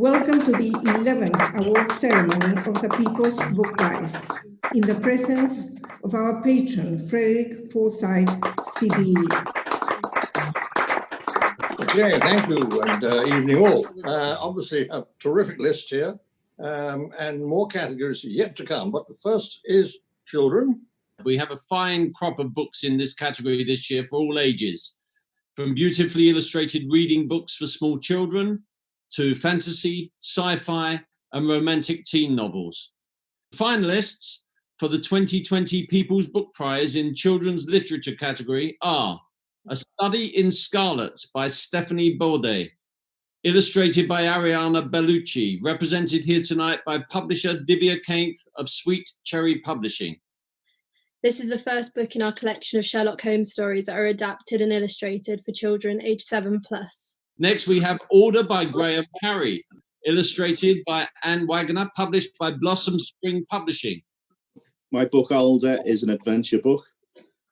Welcome to the 11th award ceremony of the People's Book Prize, in the presence of our patron, Frederick Forsyth, CBE. Okay, thank you, and evening all. Obviously, a terrific list here, and more categories yet to come. But the first is children. We have a fine crop of books in this category this year for all ages, from beautifully illustrated reading books for small children to fantasy, sci-fi, and romantic teen novels. Finalists for the 2020 People's Book Prize in Children's Literature category are A Study in Scarlet by Stephanie Baudet, illustrated by Ariana Bellucci, represented here tonight by publisher Divya Kainth of Sweet Cherry Publishing. This is the first book in our collection of Sherlock Holmes stories that are adapted and illustrated for children aged 7+. Next, we have Order by Graham Carey, illustrated by Anne Wagner, published by Blossom Spring Publishing. My book, Older, is an adventure book.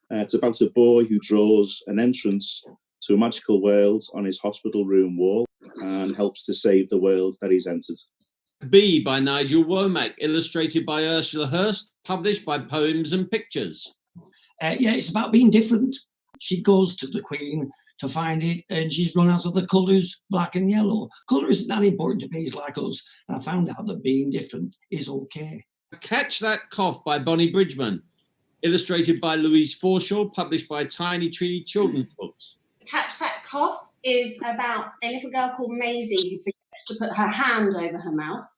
It's about a boy who draws an entrance to a magical world on his hospital room wall and helps to save the world that he's entered. B by Nigel Womack, illustrated by Ursula Hurst, published by Poems and Pictures. Yeah, it's about being different. She goes to the Queen to find it, and she's run out of the colours, black and yellow. Colour isn't that important to bees like us, and I found out that being different is okay. Catch That Cough by Bonnie Bridgman, illustrated by Louise Forshaw, published by Tiny Tree Children's Books. Catch That Cough is about a little girl called Maisie who forgets to put her hand over her mouth.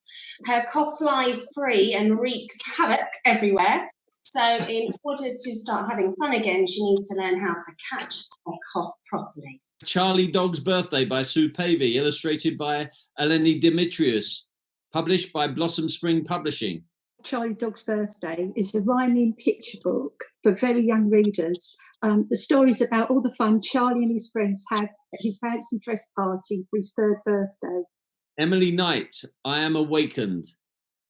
Her cough flies free and wreaks havoc everywhere. So in order to start having fun again, she needs to learn how to catch a cough properly. Charlie Dog's Birthday by Sue Pavey, illustrated by Eleni Dimitriou, published by Blossom Spring Publishing. Charlie Dog's Birthday is a rhyming picture book for very young readers. The story's about all the fun Charlie and his friends had at his fancy dress party for his 3rd birthday. Emily Knight, I Am Awakened,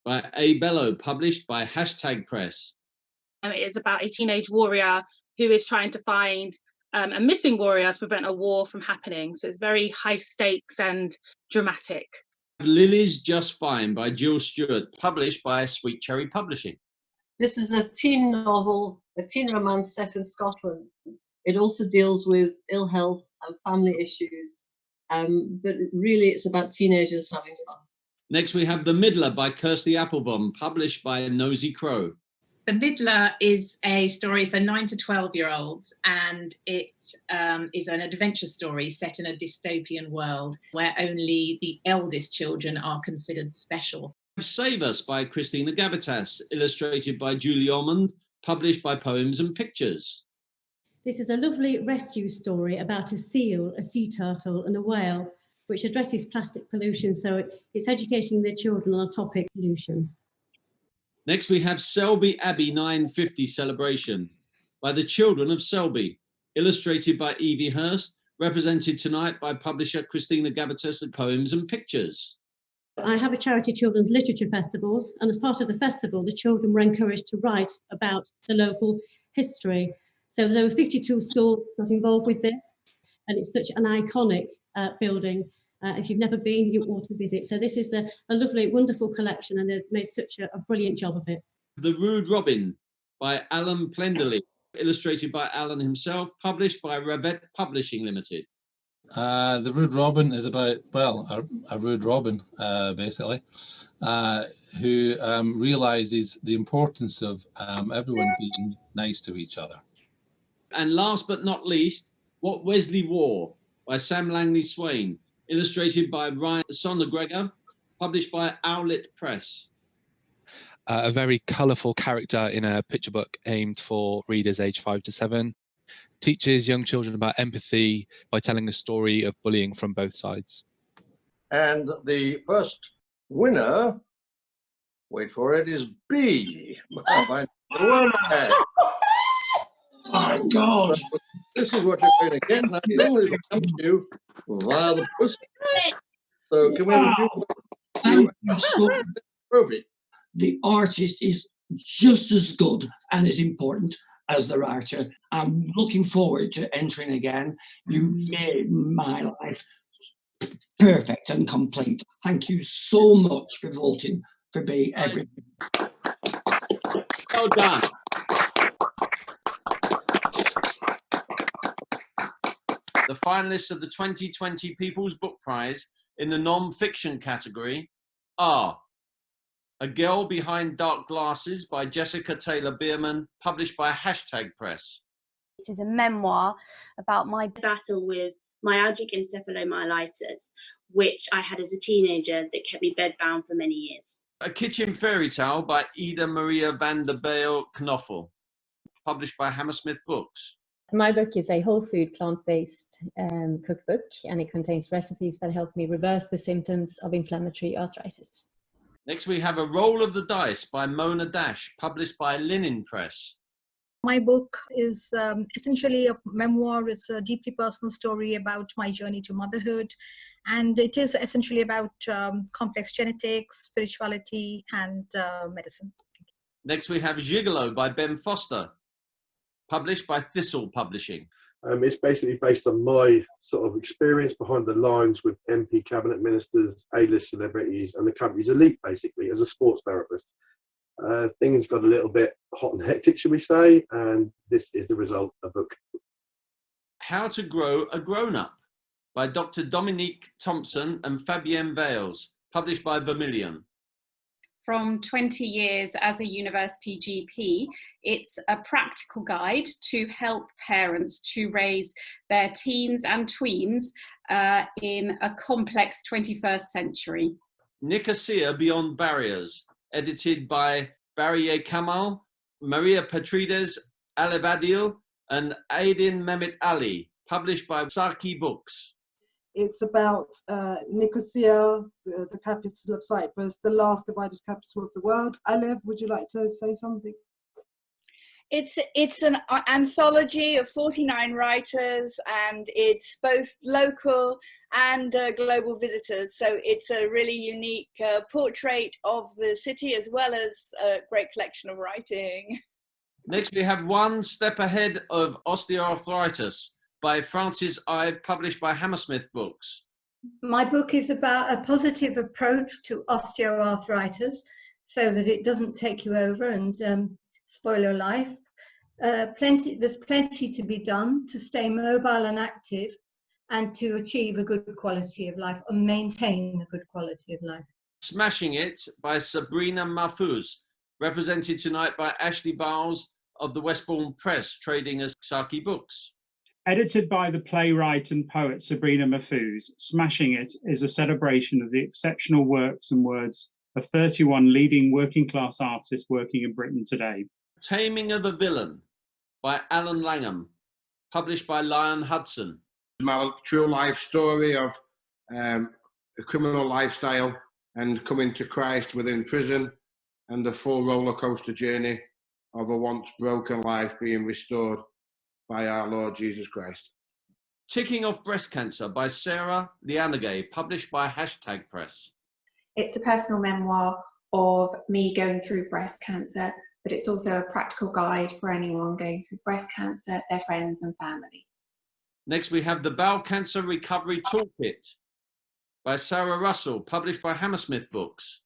by A. Bello, published by Hashtag Press. It is about a teenage warrior who is trying to find a missing warrior to prevent a war from happening. So it's very high stakes and dramatic. Lily's Just Fine by Jill Stewart, published by Sweet Cherry Publishing. This is a teen novel, a teen romance set in Scotland. It also deals with ill health and family issues, but really it's about teenagers having fun. Next we have The Middler by Kirsty Applebaum, published by Nosy Crow. The Middler is a story for 9 to 12-year-olds, and it is an adventure story set in a dystopian world where only the eldest children are considered special. Save Us by Christina Gavitas, illustrated by Julie Ormond, published by Poems and Pictures. This is a lovely rescue story about a seal, a sea turtle and a whale, which addresses plastic pollution, so it's educating the children on a topic, pollution. Next, we have Selby Abbey 950 Celebration by the Children of Selby, illustrated by Evie Hurst, represented tonight by publisher Christina Gavitas at Poems and Pictures. I have a charity children's literature festivals, and as part of the festival, the children were encouraged to write about the local history. So there were 52 schools got involved with this, and it's such an iconic building. If you've never been, you ought to visit. So this is a lovely, wonderful collection, and they've made such a brilliant job of it. The Rude Robin by Alan Plenderly, illustrated by Alan himself, published by Revette Publishing Limited. The Rude Robin is about, well, a rude robin, basically, who realises the importance of everyone being nice to each other. And last but not least, What Wesley Wore by Sam Langley Swain, illustrated by Ryan Sondergregor, published by Owlet Press. A very colourful character in a picture book aimed for readers aged 5 to 7. Teaches young children about empathy by telling a story of bullying from both sides. And the first winner, wait for it, is B. My God! This is what you're going to get. Now, things will come to you via the post. So, can we have a few trophy? The artist is just as good and as important as the writer. I'm looking forward to entering again. You made my life perfect and complete. Thank you so much for voting for me every. Well done. The finalists of the 2020 People's Book Prize in the non-fiction category are A Girl Behind Dark Glasses by Jessica Taylor Bierman, published by Hashtag Press. It is a memoir about my battle with myalgic encephalomyelitis, which I had as a teenager that kept me bedbound for many years. A Kitchen Fairy Tale by Ida Maria van der Bijl Knoffel, published by Hammersmith Books. My book is a whole food, plant-based cookbook, and it contains recipes that help me reverse the symptoms of inflammatory arthritis. Next, we have A Roll of the Dice by Mona Dash, published by Linen Press. My book is essentially a memoir. It's a deeply personal story about my journey to motherhood. And it is essentially about complex genetics, spirituality, and medicine. Next, we have Gigolo by Ben Foster, published by Thistle Publishing. It's basically based on my sort of experience behind the lines with MP cabinet ministers, A-list celebrities, and the country's elite, basically, as a sports therapist. Things got a little bit hot and hectic, should we say, and this is the result of a book. How to Grow a Grown-Up by Dr. Dominique Thompson and Fabienne Vales, published by Vermilion. From 20 years as a university GP, it's a practical guide to help parents to raise their teens and tweens in a complex 21st century. Nicosia Beyond Barriers, edited by Barrier Kamal, Maria Patrides Alevadil, and Aydin Mehmet Ali, published by Saki Books. It's about Nicosia, the capital of Cyprus, the last divided capital of the world. Alev, would you like to say something? It's an anthology of 49 writers, and it's both local and global visitors. So it's a really unique portrait of the city, as well as a great collection of writing. Next, we have One Step Ahead of Osteoarthritis by Frances Ive, published by Hammersmith Books. My book is about a positive approach to osteoarthritis so that it doesn't take you over and spoil your life. There's plenty to be done to stay mobile and active and to achieve a good quality of life or maintain a good quality of life. Smashing It by Sabrina Mahfouz, represented tonight by Ashley Bowles of the Westbourne Press, trading as Saki Books. Edited by the playwright and poet Sabrina Mahfouz, Smashing It is a celebration of the exceptional works and words of 31 leading working-class artists working in Britain today. Taming of a Villain by Alan Langham, published by Lion Hudson. My true life story of a criminal lifestyle and coming to Christ within prison, and the full roller coaster journey of a once broken life being restored by our Lord Jesus Christ. Ticking Off Breast Cancer by Sarah Lianagay, published by Hashtag Press. It's a personal memoir of me going through breast cancer, but it's also a practical guide for anyone going through breast cancer, their friends and family. Next, we have The Bowel Cancer Recovery Toolkit by Sarah Russell, published by Hammersmith Books.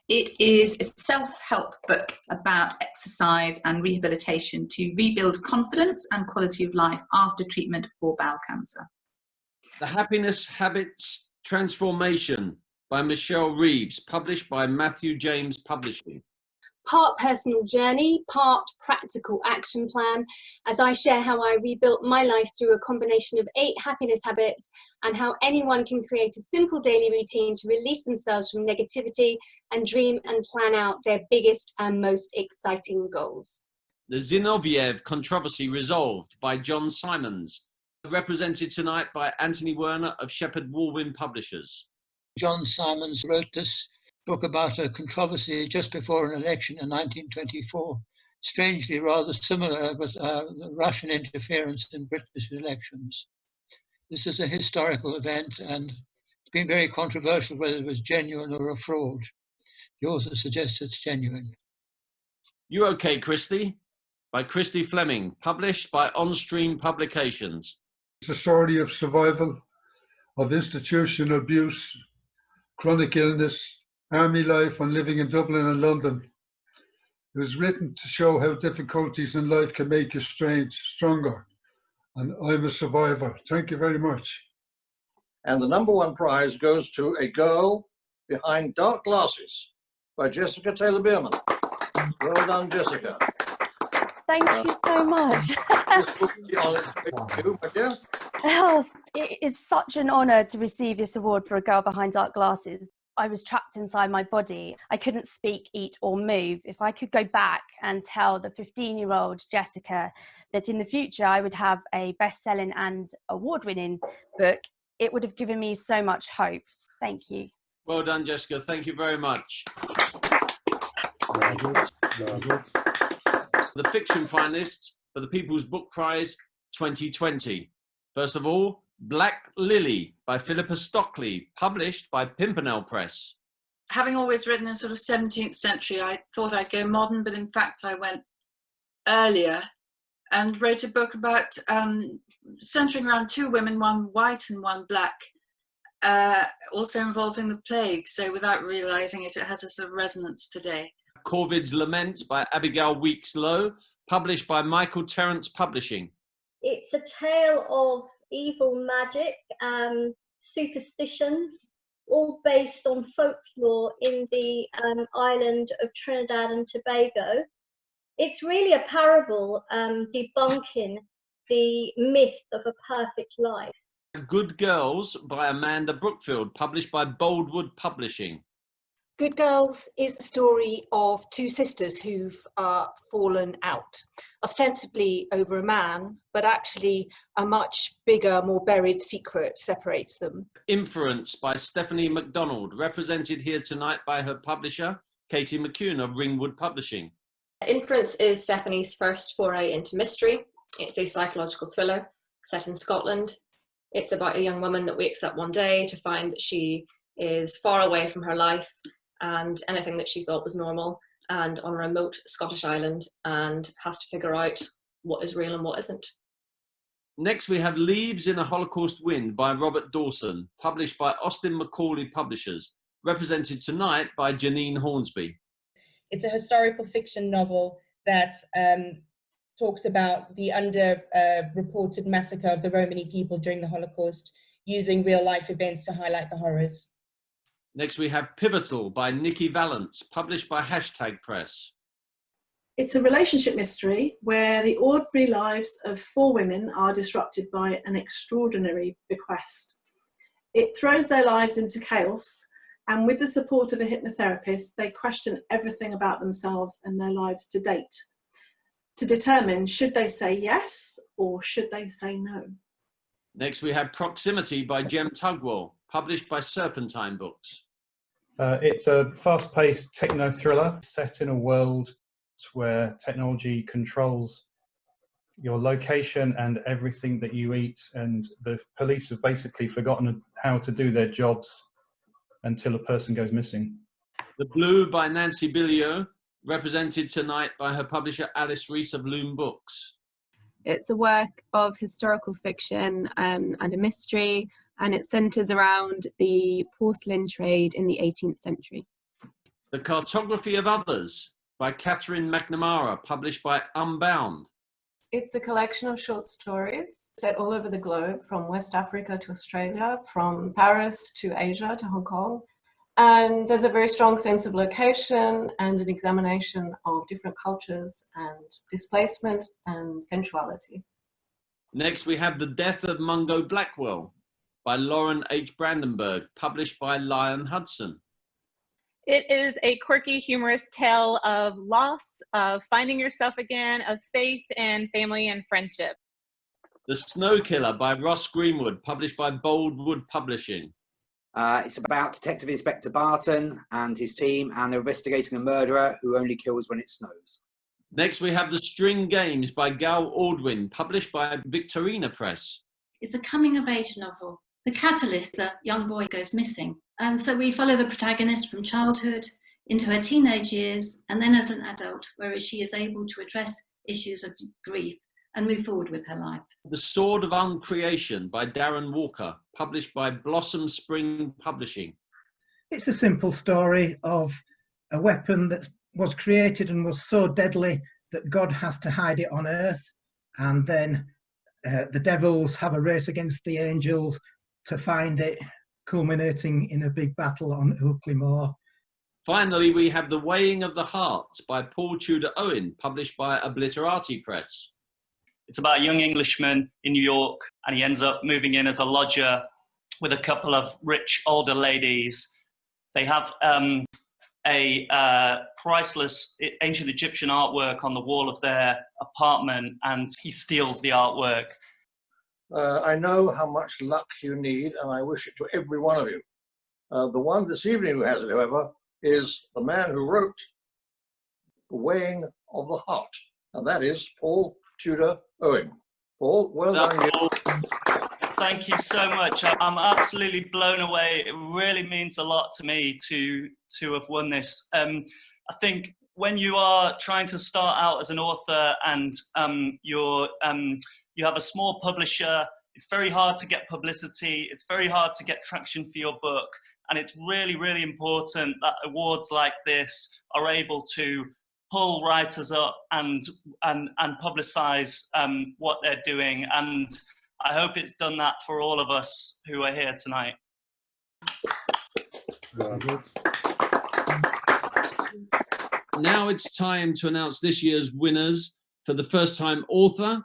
It is a self-help book about exercise and rehabilitation to rebuild confidence and quality of life after treatment for bowel cancer. The Happiness Habits Transformation by Michelle Reeves, published by Matthew James Publishing. Part personal journey, part practical action plan, as I share how I rebuilt my life through a combination of 8 happiness habits and how anyone can create a simple daily routine to release themselves from negativity and dream and plan out their biggest and most exciting goals. The Zinoviev Controversy Resolved by John Simons, represented tonight by Anthony Werner of Shepherd Walwyn Publishers. John Simons wrote this book about a controversy just before an election in 1924, strangely rather similar with the Russian interference in British elections. This is a historical event, and it's been very controversial whether it was genuine or a fraud. The author suggests it's genuine. You OK, Christy? By Christy Fleming, published by On Stream Publications. It's a story of survival of institutional abuse, chronic illness, army life and living in Dublin and London. It was written to show how difficulties in life can make you stronger. And I'm a survivor. Thank you very much. And the #1 prize goes to A Girl Behind Dark Glasses by Jessica Taylor-Bierman. Well done, Jessica. Thank you so much. This will be on you, my dear. Oh, it is such an honour to receive this award for A Girl Behind Dark Glasses. I was trapped inside my body. I couldn't speak, eat or move. If I could go back and tell the 15-year-old Jessica that in the future I would have a best-selling and award-winning book, it would have given me so much hope. Thank you. Well done, Jessica. Thank you very much. The fiction finalists for the People's Book Prize 2020. First of all, Black Lily by Philippa Stockley, published by Pimpernel Press. Having always written in sort of 17th century, I thought I'd go modern, but in fact I went earlier and wrote a book about centering around 2 women, one white and one black, also involving the plague. So without realizing it, it has a sort of resonance today. Corvid's Lament by Abigail Weeks Lowe, published by Michael Terrance Publishing. It's a tale of evil magic, superstitions, all based on folklore in the island of Trinidad and Tobago. It's really a parable debunking the myth of a perfect life. Good Girls by Amanda Brookfield, published by Boldwood Publishing. Good Girls is the story of 2 sisters who've fallen out, ostensibly over a man, but actually a much bigger, more buried secret separates them. Inference by Stephanie MacDonald, represented here tonight by her publisher, Katie McCune of Ringwood Publishing. Inference is Stephanie's first foray into mystery. It's a psychological thriller set in Scotland. It's about a young woman that wakes up one day to find that she is far away from her life and anything that she thought was normal, and on a remote Scottish island, and has to figure out what is real and what isn't. Next we have Leaves in a Holocaust Wind by Robert Dawson, published by Austin Macaulay Publishers, represented tonight by Janine Hornsby. It's a historical fiction novel that talks about the under-reported massacre of the Romani people during the Holocaust, using real-life events to highlight the horrors. Next we have Pivotal by Nikki Valance, published by Hashtag Press. It's a relationship mystery where the ordinary lives of 4 women are disrupted by an extraordinary bequest. It throws their lives into chaos, and with the support of a hypnotherapist, they question everything about themselves and their lives to date, to determine should they say yes or should they say no. Next we have Proximity by Jem Tugwell, published by Serpentine Books. It's a fast-paced techno-thriller set in a world where technology controls your location and everything that you eat, and the police have basically forgotten how to do their jobs until a person goes missing. The Blue by Nancy Billiot, represented tonight by her publisher Alice Rees of Loom Books. It's a work of historical fiction and a mystery, and it centres around the porcelain trade in the 18th century. The Cartography of Others by Catherine McNamara, published by Unbound. It's a collection of short stories set all over the globe, from West Africa to Australia, from Paris to Asia to Hong Kong. And there's a very strong sense of location and an examination of different cultures and displacement and sensuality. Next we have The Death of Mungo Blackwell by Lauren H. Brandenburg, published by Lion Hudson. It is a quirky, humorous tale of loss, of finding yourself again, of faith and family and friendship. The Snow Killer by Ross Greenwood, published by Boldwood Publishing. It's about Detective Inspector Barton and his team, and they're investigating a murderer who only kills when it snows. Next we have The String Games by Gal Aldwin, published by Victorina Press. It's a coming-of-age novel. The catalyst, a young boy, goes missing. And so we follow the protagonist from childhood into her teenage years and then as an adult, whereas she is able to address issues of grief and move forward with her life. The Sword of Uncreation by Darren Walker, published by Blossom Spring Publishing. It's a simple story of a weapon that was created and was so deadly that God has to hide it on earth, and then the devils have a race against the angels to find it, culminating in a big battle on Ilkley Moor. Finally, we have The Weighing of the Heart by Paul Tudor Owen, published by Obliterati Press. It's about a young Englishman in New York, and he ends up moving in as a lodger with a couple of rich older ladies. They have a priceless ancient Egyptian artwork on the wall of their apartment, and he steals the artwork. I know how much luck you need, and I wish it to every one of you. The one this evening who has it, however, is the man who wrote The Weighing of the Heart, and that is Paul Tudor Owen. Paul, well done. You. Thank you so much. I'm absolutely blown away. It really means a lot to me to have won this. I think when you are trying to start out as an author and you have a small publisher, it's very hard to get publicity. It's very hard to get traction for your book. And it's really, really important that awards like this are able to pull writers up and publicize what they're doing. And I hope it's done that for all of us who are here tonight. Now it's time to announce this year's winners for the First Time Author,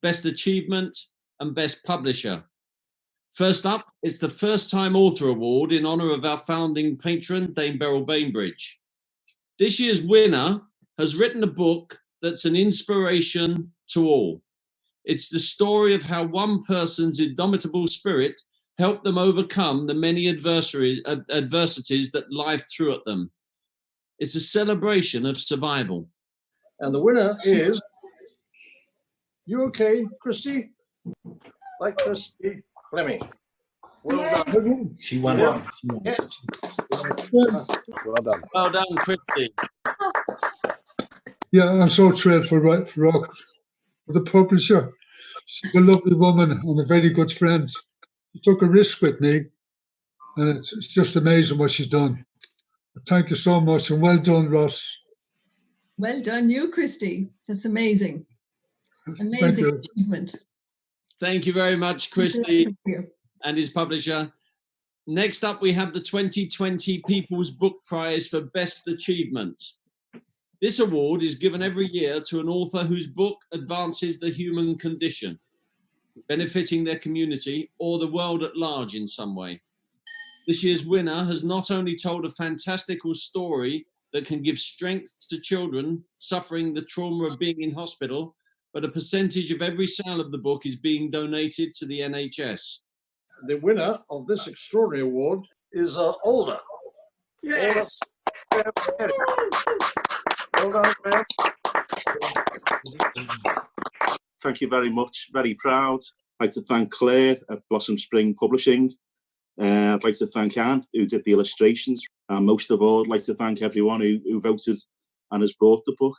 Best Achievement, and Best Publisher. First up, it's the First Time Author Award in honour of our founding patron, Dame Beryl Bainbridge. This year's winner has written a book that's an inspiration to all. It's the story of how one person's indomitable spirit helped them overcome the many adversities that life threw at them. It's a celebration of survival. And the winner is, you okay, Christy? Like Christy Fleming. Well done. She won it. Well done. Well done, Christy. Yeah, I'm so thrilled for the publisher. She's a lovely woman and a very good friend. She took a risk with me, and it's just amazing what she's done. Thank you so much, and well done, Ross. Well done, you, Christy. That's amazing. Amazing achievement. Thank you very much, Christy and his publisher. Next up, we have the 2020 People's Book Prize for Best Achievement. This award is given every year to an author whose book advances the human condition, benefiting their community or the world at large in some way. This year's winner has not only told a fantastical story that can give strength to children suffering the trauma of being in hospital, but a percentage of every sale of the book is being donated to the NHS. The winner of this extraordinary award is Older. Yes. Older. Well done, Graham. Thank you very much. Very proud. I'd like to thank Claire at Blossom Spring Publishing. I'd like to thank Anne, who did the illustrations. And most of all, I'd like to thank everyone who voted and has bought the book.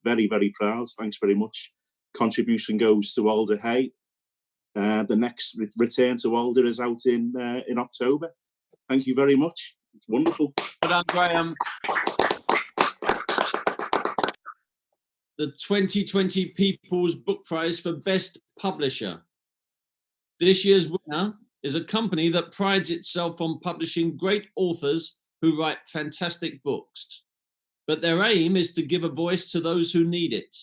Very, very proud. Thanks very much. Contribution goes to Alder Hay. The next return to Alder is out in October. Thank you very much. It's wonderful. Well done, Graham. The 2020 People's Book Prize for Best Publisher. This year's winner is a company that prides itself on publishing great authors who write fantastic books. But their aim is to give a voice to those who need it,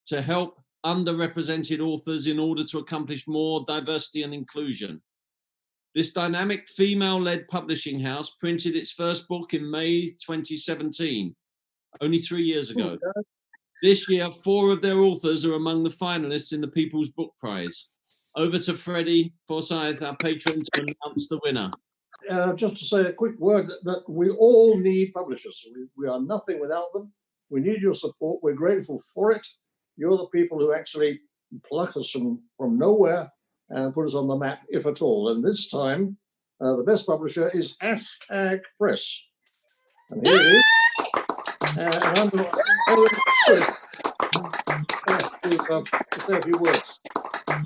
to help underrepresented authors in order to accomplish more diversity and inclusion. This dynamic female-led publishing house printed its first book in May 2017, only 3 years ago. This year, 4 of their authors are among the finalists in the People's Book Prize. Over to Freddie Forsyth, our patron, to announce the winner. Just to say a quick word that we all need publishers. We are nothing without them. We need your support. We're grateful for it. You're the people who actually pluck us from nowhere and put us on the map, if at all. And this time, the best publisher is #Press. And here it is. And I'm going to to say a few words.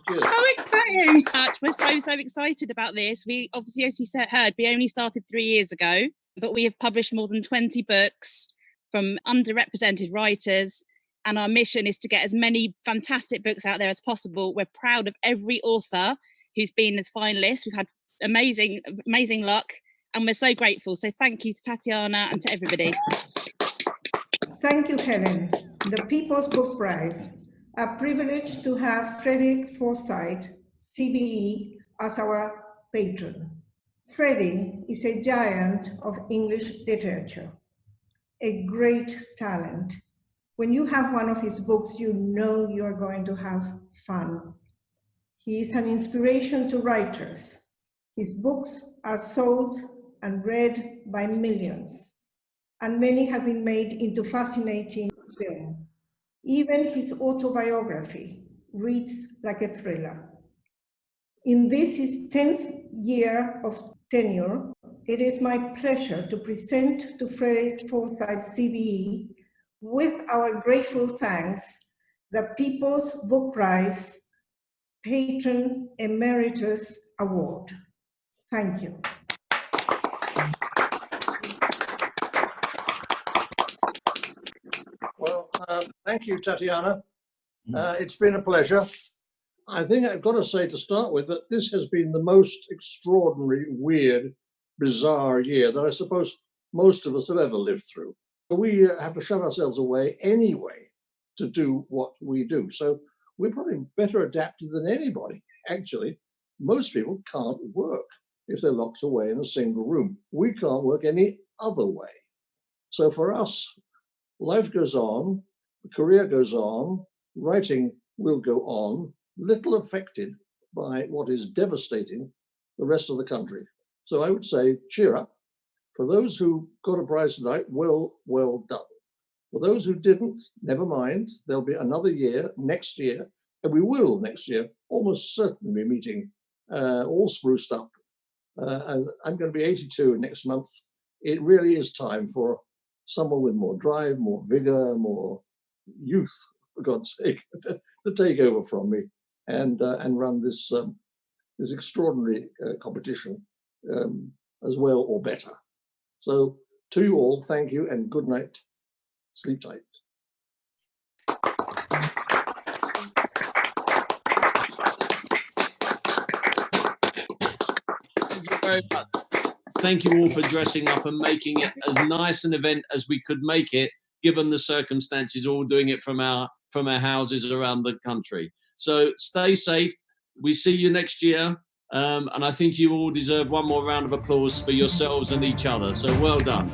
Cheers. So exciting! We're so excited about this. We obviously, as you heard, we only started 3 years ago, but we have published more than 20 books from underrepresented writers, and our mission is to get as many fantastic books out there as possible. We're proud of every author who's been as finalists. We've had amazing luck, and we're so grateful. So thank you to Tatiana and to everybody. Thank you, Helen. The People's Book Prize. A privilege to have Frederick Forsyth, CBE, as our patron. Freddie is a giant of English literature, a great talent. When you have one of his books, you know you're going to have fun. He is an inspiration to writers. His books are sold and read by millions, and many have been made into fascinating film. Even his autobiography reads like a thriller. In this, his 10th year of tenure, it is my pleasure to present to Frederick Forsyth CBE, with our grateful thanks, the People's Book Prize Patron Emeritus Award. Thank you. Well, thank you, Tatiana. It's been a pleasure. I think I've got to say to start with that this has been the most extraordinary, weird, bizarre year that I suppose most of us have ever lived through. We have to shut ourselves away anyway to do what we do. So we're probably better adapted than anybody. Actually, most people can't work if they're locked away in a single room. We can't work any other way. So for us, life goes on, the career goes on, writing will go on, little affected by what is devastating the rest of the country. So I would say, cheer up. For those who got a prize tonight, well done. For those who didn't, never mind. There'll be another year, next year, and we will next year almost certainly be meeting all spruced up. And I'm going to be 82 next month. It really is time for someone with more drive, more vigor, more youth, for God's sake, to take over from me and run this this extraordinary competition as well or better. So to you all, thank you and good night. Sleep tight. Thank you very much. Thank you all for dressing up and making it as nice an event as we could make it, given the circumstances, all doing it from our houses around the country. So stay safe. We see you next year. And I think you all deserve one more round of applause for yourselves and each other. So well done.